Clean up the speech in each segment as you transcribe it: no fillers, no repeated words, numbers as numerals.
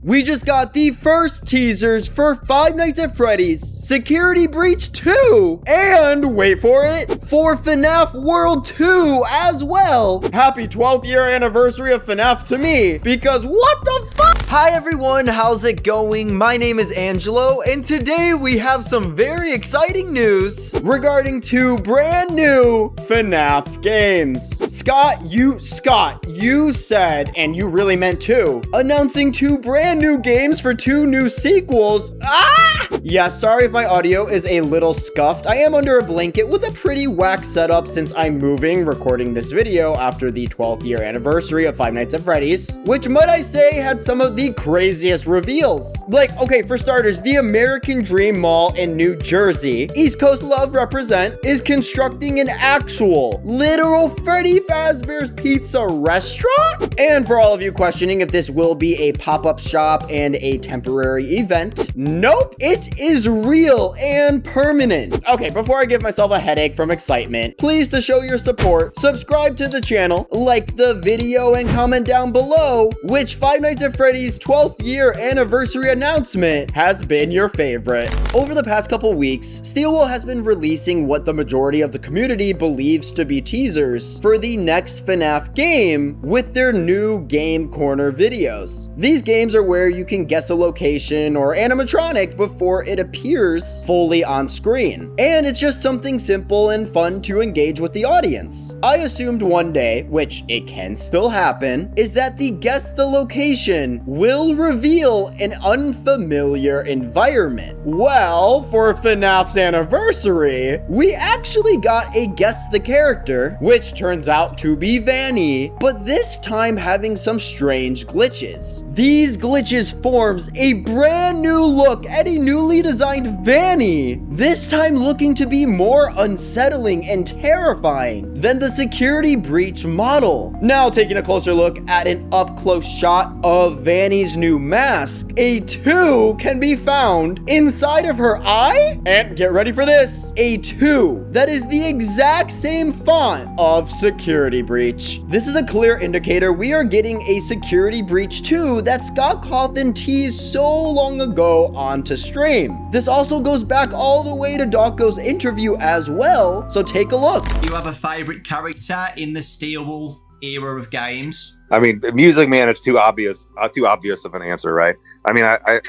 We just got the first teasers for Five Nights at Freddy's Security Breach 2, and wait for it, for FNAF World 2 as well. Happy 12th year anniversary of FNAF to me, because what the fuck? Hi everyone, how's it going? My name is Angelo, and today we have some very exciting news regarding two brand new FNAF games. Scott, you said, and you really meant two, announcing two brand new games for two new sequels. Yeah, sorry if my audio is a little scuffed. I am under a blanket with a pretty whack setup since I'm moving, recording this video after the 12th year anniversary of Five Nights at Freddy's, which might I say had some of the craziest reveals. Like, okay, for starters, the American Dream Mall in New Jersey, East Coast Love represent, is constructing an actual, literal Freddy Fazbear's Pizza restaurant. And for all of you questioning if this will be a pop-up shop and a temporary event, nope, it is real and permanent. Okay, before I give myself a headache from excitement, please, to show your support, subscribe to the channel, like the video, and comment down below which Five Nights at Freddy's 12th year anniversary announcement has been your favorite. Over the past couple weeks, Steelwool has been releasing what the majority of the community believes to be teasers for the next FNAF game with their new Game Corner videos. These games are where you can guess a location or animatronic before it appears fully on screen. And it's just something simple and fun to engage with the audience. I assumed one day, which it can still happen, is that the guess the location will reveal an unfamiliar environment. Well, for FNAF's anniversary, we actually got a guess the character, which turns out to be Vanny, but this time having some strange glitches. These glitches forms a brand new look at a newly designed Vanny, this time looking to be more unsettling and terrifying than the Security Breach model. Now taking a closer look at an up-close shot of Vanny's new mask, a 2 can be found inside of her eye, and get ready for this, a 2 that is the exact same font of Security Breach. This is a clear indicator we are getting a Security Breach 2 that Scott Cawthon teased so long ago onto stream. This also goes back all the way to Docko's interview as well, so take a look. You have a favorite character in the Steelwool era of games? I mean, Music Man is too obvious of an answer, right? I mean, I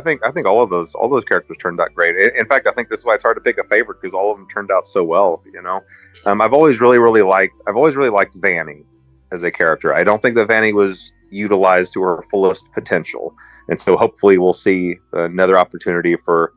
think all those characters turned out great. In fact, I think this is why it's hard to pick a favorite, because all of them turned out so well. You know, I've always really liked Vanny as a character. I don't think that Vanny was utilized to her fullest potential, and so hopefully we'll see another opportunity for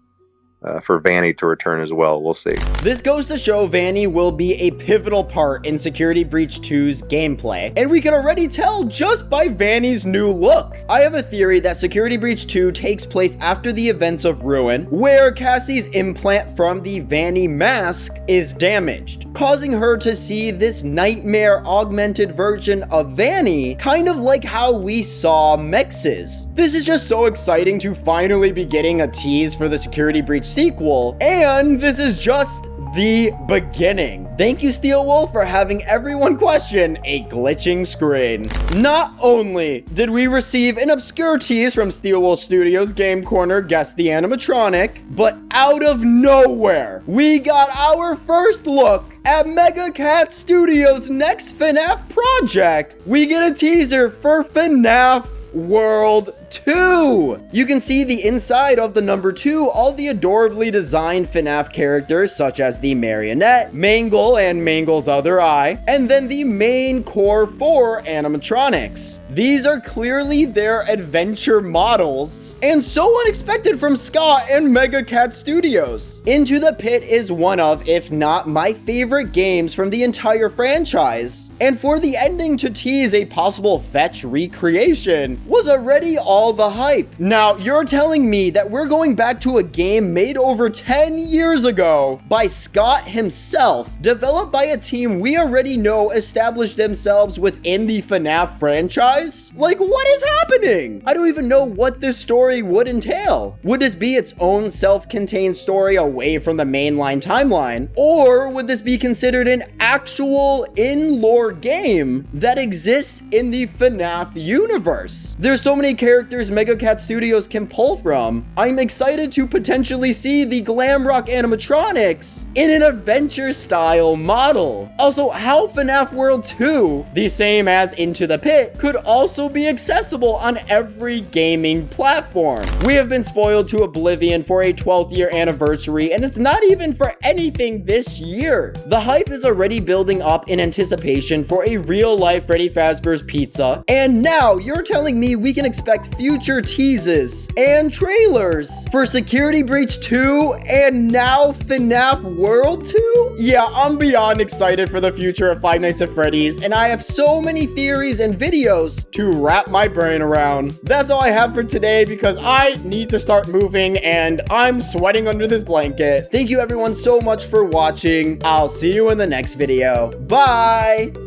Vanny to return as well. We'll see. This goes to show Vanny will be a pivotal part in Security Breach 2's gameplay, and we can already tell just by Vanny's new look. I have a theory that Security Breach 2 takes place after the events of Ruin, where Cassie's implant from the Vanny mask is damaged, causing her to see this nightmare augmented version of Vanny, kind of like how we saw Mex's. This is just so exciting to finally be getting a tease for the Security Breach sequel, and this is just the beginning. Thank you, Steelwool, for having everyone question a glitching screen. Not only did we receive an obscure tease from Steelwool Studios Game Corner Guess the Animatronic, but out of nowhere, we got our first look at Mega Cat Studios' next FNAF project. We get a teaser for FNAF World 2. You can see the inside of the number 2, all the adorably designed FNAF characters such as the marionette, Mangle and Mangle's other eye, and then the main core 4 animatronics. These are clearly their adventure models, and so unexpected from Scott and Mega Cat Studios. Into the Pit is one of, if not my favorite games from the entire franchise, and for the ending to tease a possible fetch recreation was already all all the hype. Now, you're telling me that we're going back to a game made over 10 years ago by Scott himself, developed by a team we already know established themselves within the FNAF franchise? Like, what is happening? I don't even know what this story would entail. Would this be its own self-contained story away from the mainline timeline? Or would this be considered an actual in-lore game that exists in the FNAF universe? There's so many characters Mega Cat Studios can pull from. I'm excited to potentially see the glam rock animatronics in an adventure-style model. Also, how FNAF World 2, the same as Into the Pit, could also be accessible on every gaming platform. We have been spoiled to oblivion for a 12th year anniversary, and it's not even for anything this year. The hype is already building up in anticipation for a real-life Freddy Fazbear's Pizza, and now you're telling me we can expect future teases and trailers for Security Breach 2 and now FNAF World 2? Yeah, I'm beyond excited for the future of Five Nights at Freddy's, and I have so many theories and videos to wrap my brain around. That's all I have for today because I need to start moving and I'm sweating under this blanket. Thank you everyone so much for watching. I'll see you in the next video. Bye!